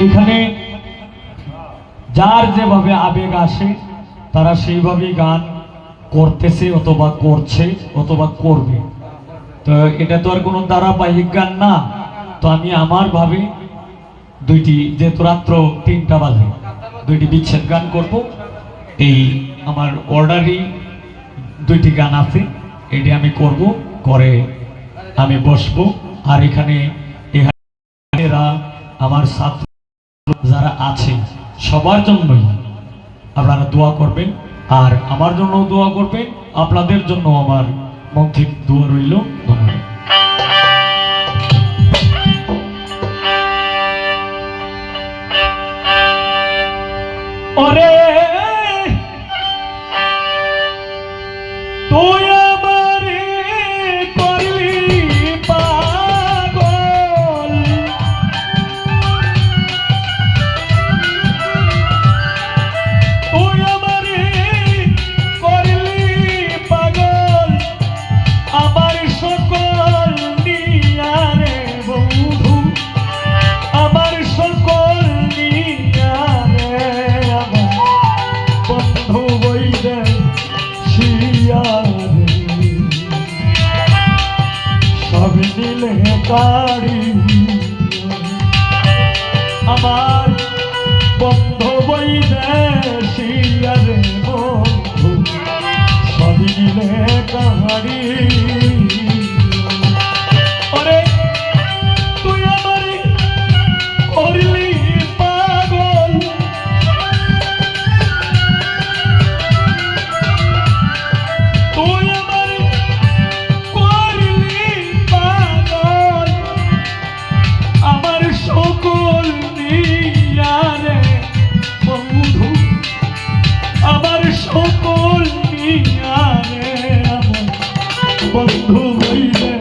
এখানে যার যেভাবে আবেগ আসে তারা সেইভাবেই গান করতেছে অথবা করছে অথবা করবে। তো এটা তো আর কোনো ধারাবাহিক গান না। তো আমি আমার ভাবে দুইটি, যেহেতু রাত্র 3টা বাজে, দুইটি বিচ্ছেদ গান করব। এই আমার অর্ডারই দুইটি গান আছে, এটি আমি করব, করে আমি বসবো। আর এখানে এরা আমার ছাত্র যারা আছে সবার জন্যই আপনারা দোয়া করবেন, আর আমার জন্য দোয়া করবেন, আপনাদের জন্য আমার মন থেকে দোয়া রইল। ধন্যবাদ। ওরে তুই আমারে করলি পাগল, তুই আমারে করলি পাগল, আমার সকল নিয়া রে বন্ধু, আমার সকল নিয়া রে আমার বন্ধু বইরে শিয়া রে, সব নিলে কাড়ি আমার বন্ধু বইরে শিয়া রে বন্ধু, সব নিলে কাড়ি। ওরে তুই আমারে করলি পাগল, তুই আমারে করলি পাগল, আমার সকল নিয়া রে বন্ধু, আমার সকল নিয়া রে আমার বন্ধু হইলে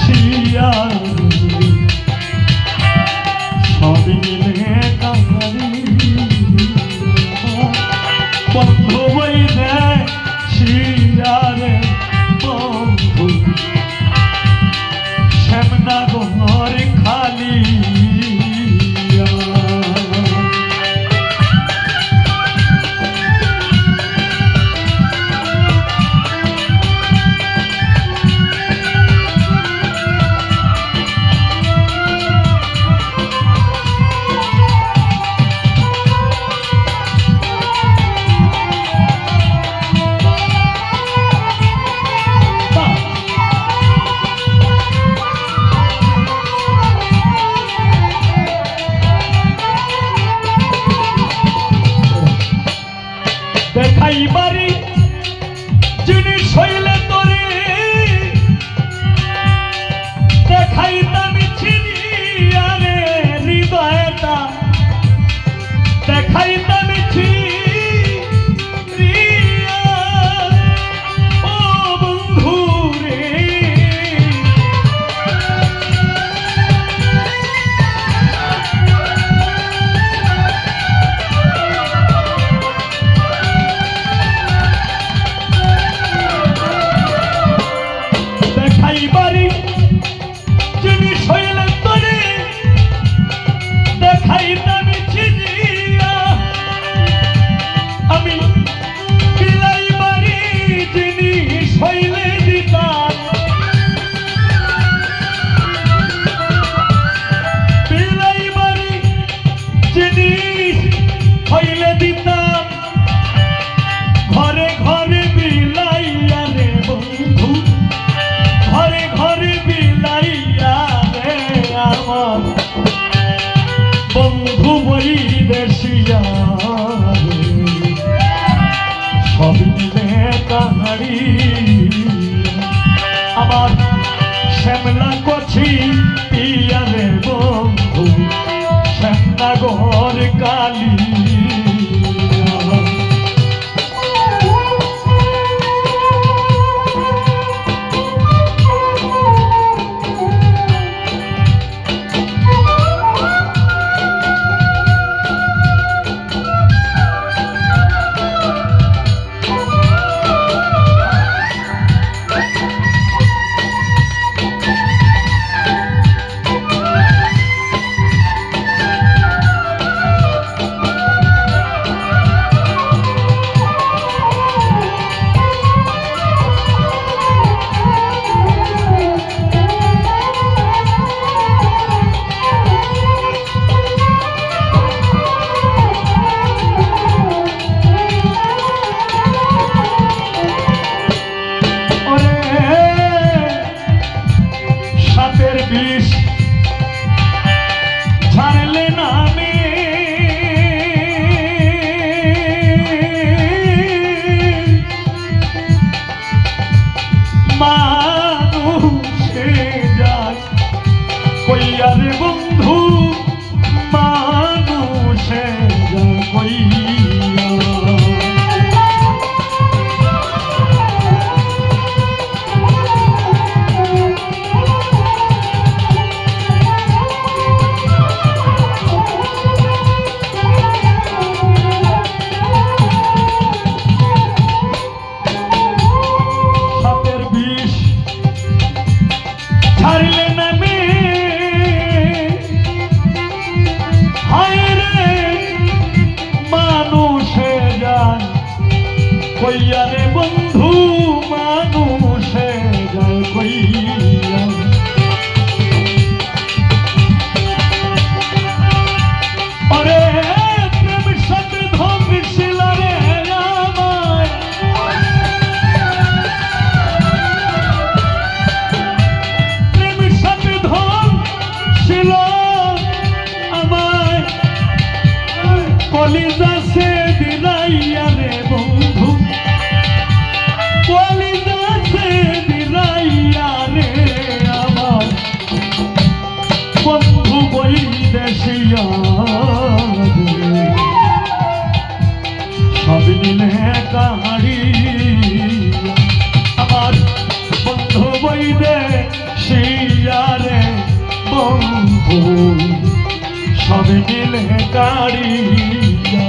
শিয়া রে, সব মিলে কাহারি বন্ধু হইলে শিয়া রে বন্ধু, শ্যামনা ঘর খালি দেখাইবারি জিনিস হইলে তোরে দেখাইতাম চিনিয়া রে হৃদয়টা, দেখাইতাম চিনিয়া ও বন্ধু রে, দেখাইবারি জিনিস হইলে তোরে দেখাইতাম চিনিয়া, আমি বিলাইবারি জিনিস হইলে দিতাম, বিলাইবারি জিনিস হইলে দিতাম, ঘরে ঘরে বিলাইয়া রে বন্ধু, ঘরে ঘরে বিলাইয়া রে আমার বন্ধু বই দেশিয়া রে, সব মিলে কাহারি আমার শ্যামলা কছি পিয়া রে বন্ধু, শ্যামলা ঘর কালী। মানুষে যায় কইয়া রে বন্ধু মানুষে যায় কইয়া কইয়া রে বন্ধু মানুষে যায় কইয়া আরে প্রেম সাথে ধমিছিল রে আমার প্রেম সাথে ধমিছিল আমার কলিজা সে দিলাইয়া রে বন্ধু বন্ধু বই দেশিয়া সব নিলে কাহারি আমার বন্ধু বই দেশিয়া রে বন্ধু সব নিলে কারিয়া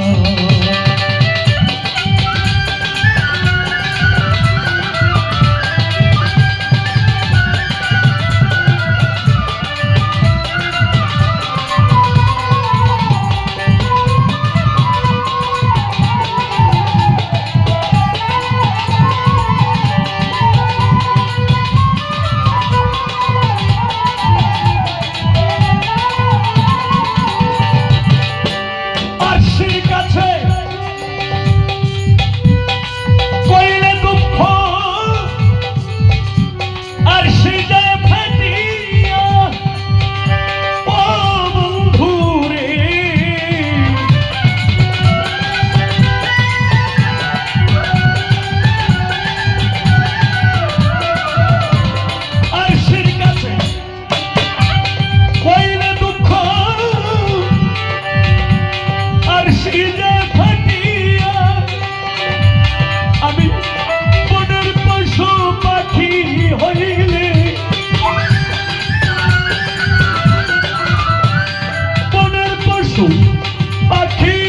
পাখি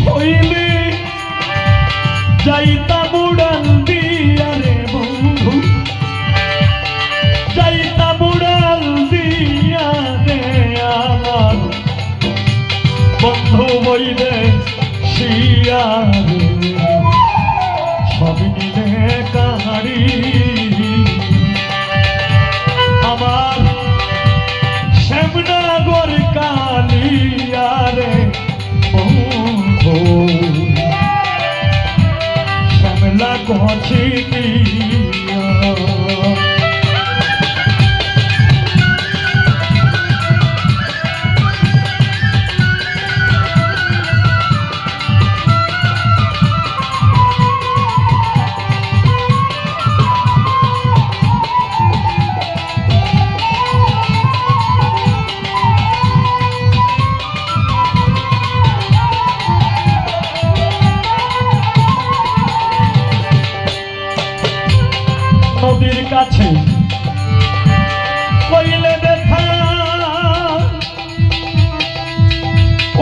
হইলে যাইতা বুড়াল দিয়া রে বন্ধু যাইতা বুড়াল দিয়া রে আমার বন্ধু বইলে শিয়া রে সব নিলে কাহারি আমার শ্যামনগর কালিয়া রে বন্ধু শ্যামলা কছি দিয়া নদীর কাছে কইলে দেখা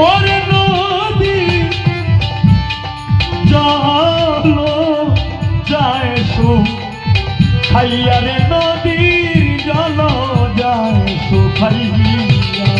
ওরে নদী জল যায় সুখাইয়া রে নদীর জল যায় সুখাইয়া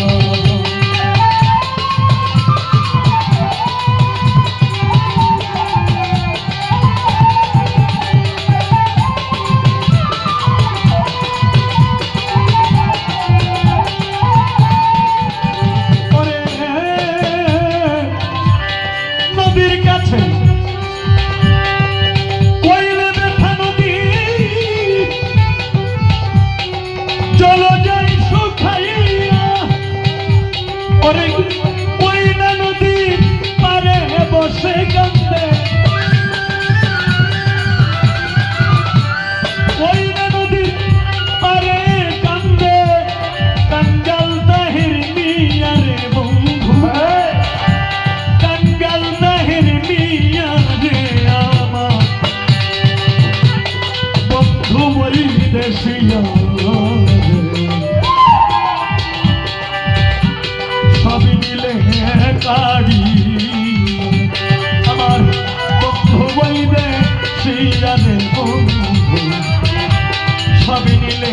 ওই বৈদেশিয়া সবই নিলে কারি আমার বন্ধু বৈদেশিয়া রে বন্ধু সবই নিলে